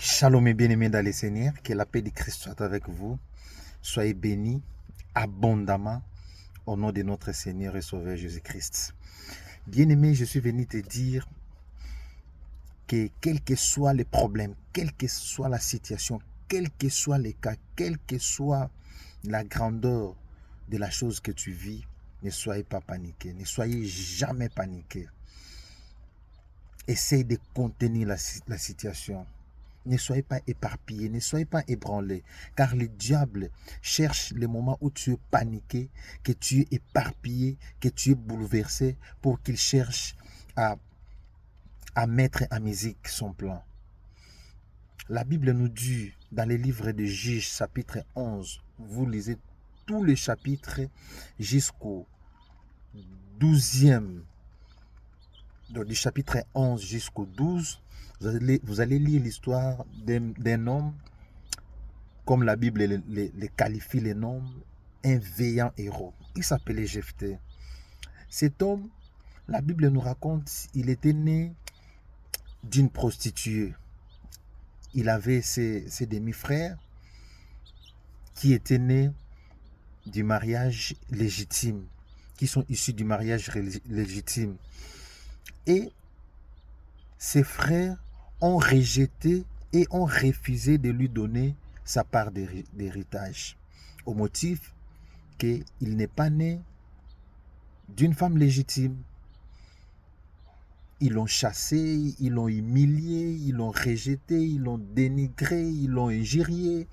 Shalom et bien-aimés dans les Seigneurs, que la paix de Christ soit avec vous. Soyez bénis abondamment au nom de notre Seigneur et Sauveur Jésus-Christ. Bien-aimé, je suis venu te dire que quels que soient les problèmes, quelle que soit la situation, quels que soient les cas, quelle que soit la grandeur de la chose que tu vis, ne soyez pas paniqués, ne soyez jamais paniqués. Essaye de contenir la situation. Ne soyez pas éparpillés, ne soyez pas ébranlés, car le diable cherche le moment où tu es paniqué, que tu es éparpillé, que tu es bouleversé, pour qu'il cherche à mettre en musique son plan. La Bible nous dit, dans les livres de Juges, chapitre 11, vous lisez tous les chapitres jusqu'au 12e, du chapitre 11 jusqu'au 12, vous allez lire l'histoire d'un homme, comme la Bible les qualifie, les nomme, un vaillant héros. Il s'appelait Jephthé. Cet homme, la Bible nous raconte, il était né d'une prostituée. Il avait ses demi-frères qui étaient nés du mariage légitime, qui sont issus du mariage légitime. Et ses frères ont rejeté et ont refusé de lui donner sa part d'héritage, au motif qu'il n'est pas né d'une femme légitime. Ils l'ont chassé, ils l'ont humilié, ils l'ont rejeté, ils l'ont dénigré, ils l'ont injurié.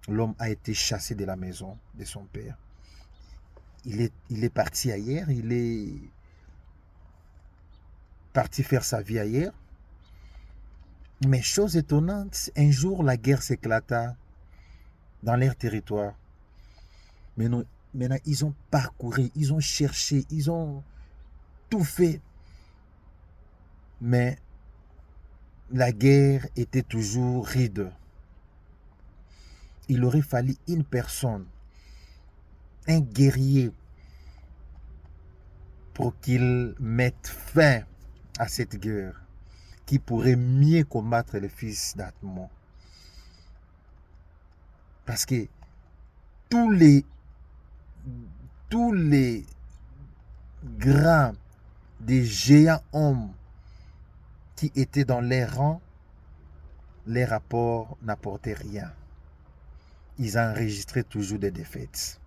L'homme a été chassé de la maison de son père. Il est parti ailleurs, il est parti faire sa vie ailleurs. Mais chose étonnante, un jour la guerre s'éclata dans leur territoire. Maintenant, ils ont parcouru, ils ont cherché, ils ont tout fait. Mais la guerre était toujours ride. Il aurait fallu une personne, un guerrier, pour qu'il mette fin à cette guerre, qui pourrait mieux combattre les fils d'Atmon. Parce que tous les grands des géants hommes qui étaient dans les rangs, les rapports n'apportaient rien. Ils enregistraient toujours des défaites.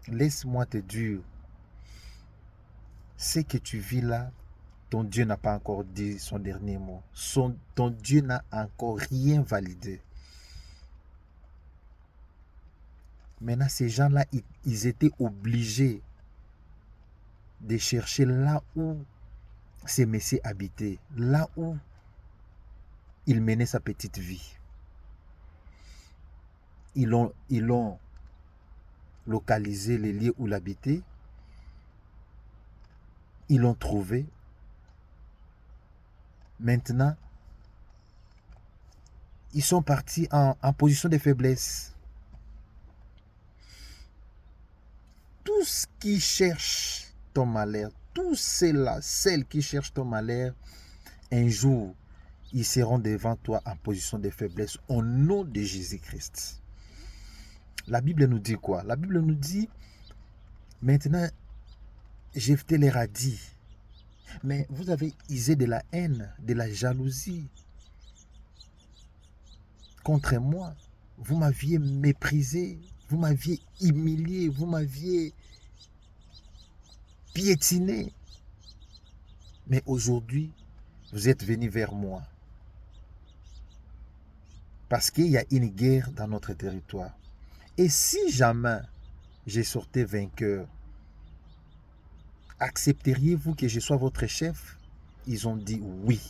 Laisse-moi te dire, ce que tu vis là, ton Dieu n'a pas encore dit son dernier mot. Ton Dieu n'a encore rien validé. Maintenant, ces gens-là, ils étaient obligés de chercher là où ces messieurs habitaient, là où il menait sa petite vie. Ils ont localisé les lieux où il habitait. Ils l'ont trouvé. Maintenant, ils sont partis en position de faiblesse. Tous qui cherchent ton malheur, tous celles qui cherchent ton malheur, un jour, ils seront devant toi en position de faiblesse au nom de Jésus-Christ. La Bible nous dit quoi? La Bible nous dit, maintenant, Jephthé leur a dit, mais vous avez usé de la haine, de la jalousie contre moi. Vous m'aviez méprisé, vous m'aviez humilié, vous m'aviez piétiné. Mais aujourd'hui, vous êtes venus vers moi. Parce qu'il y a une guerre dans notre territoire. Et si jamais j'ai sorti vainqueur, accepteriez-vous que je sois votre chef? Ils ont dit oui.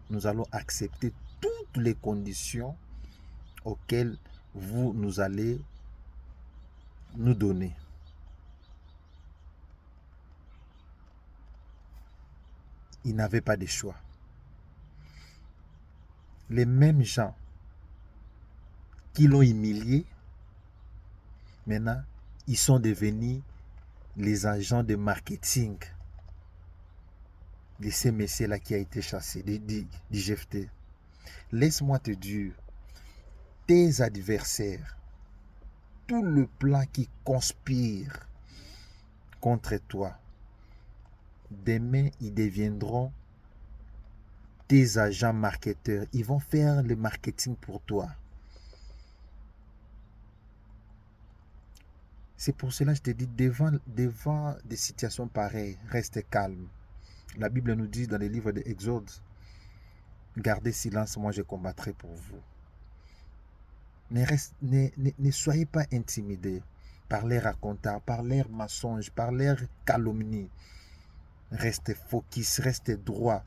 Nous allons accepter toutes les conditions auxquelles nous allez nous donner. Ils n'avaient pas de choix. Les mêmes gens qui l'ont humilié, maintenant, ils sont devenus les agents de marketing de ces messieurs-là qui a été chassé, dit Jephthé. Laisse-moi te dire, tes adversaires, tout le plan qui conspire contre toi, demain, ils deviendront tes agents marketeurs. Ils vont faire le marketing pour toi. C'est pour cela que je te dis, devant des situations pareilles, reste calme. La Bible nous dit dans les livres de Exode, gardez silence, moi je combattrai pour vous. Ne soyez pas intimidés par les racontars, par leurs mensonges, par leurs calomnies. Reste focus, reste droit.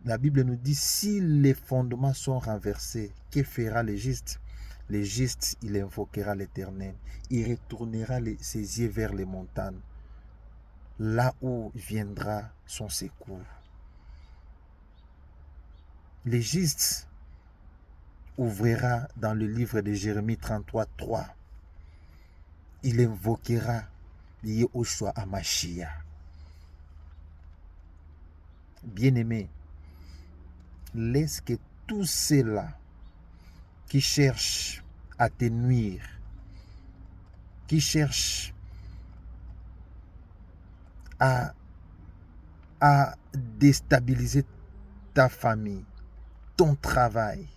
La Bible nous dit, si les fondements sont renversés, que fera le juste? Le juste, il invoquera l'Éternel. Il retournera ses yeux vers les montagnes, là où viendra son secours. Le juste ouvrira dans le livre de Jérémie 33, 3. Il invoquera Yehoshua Hamashiach. Bien-aimé, laisse que tous ceux-là qui cherchent à te nuire, qui cherchent à déstabiliser ta famille, ton travail,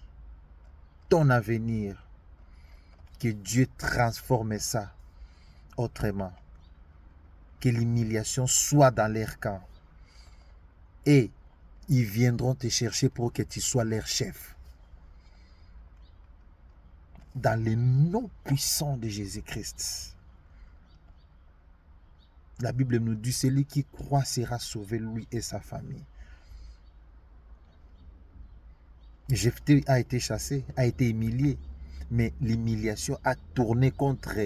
ton avenir, que Dieu transforme ça autrement. Que l'humiliation soit dans leur camp. Et ils viendront te chercher pour que tu sois leur chef. Dans le nom puissant de Jésus-Christ. La Bible nous dit, celui qui croit sera sauvé, lui et sa famille. Jephthé a été chassé, a été humilié, mais l'humiliation a tourné contre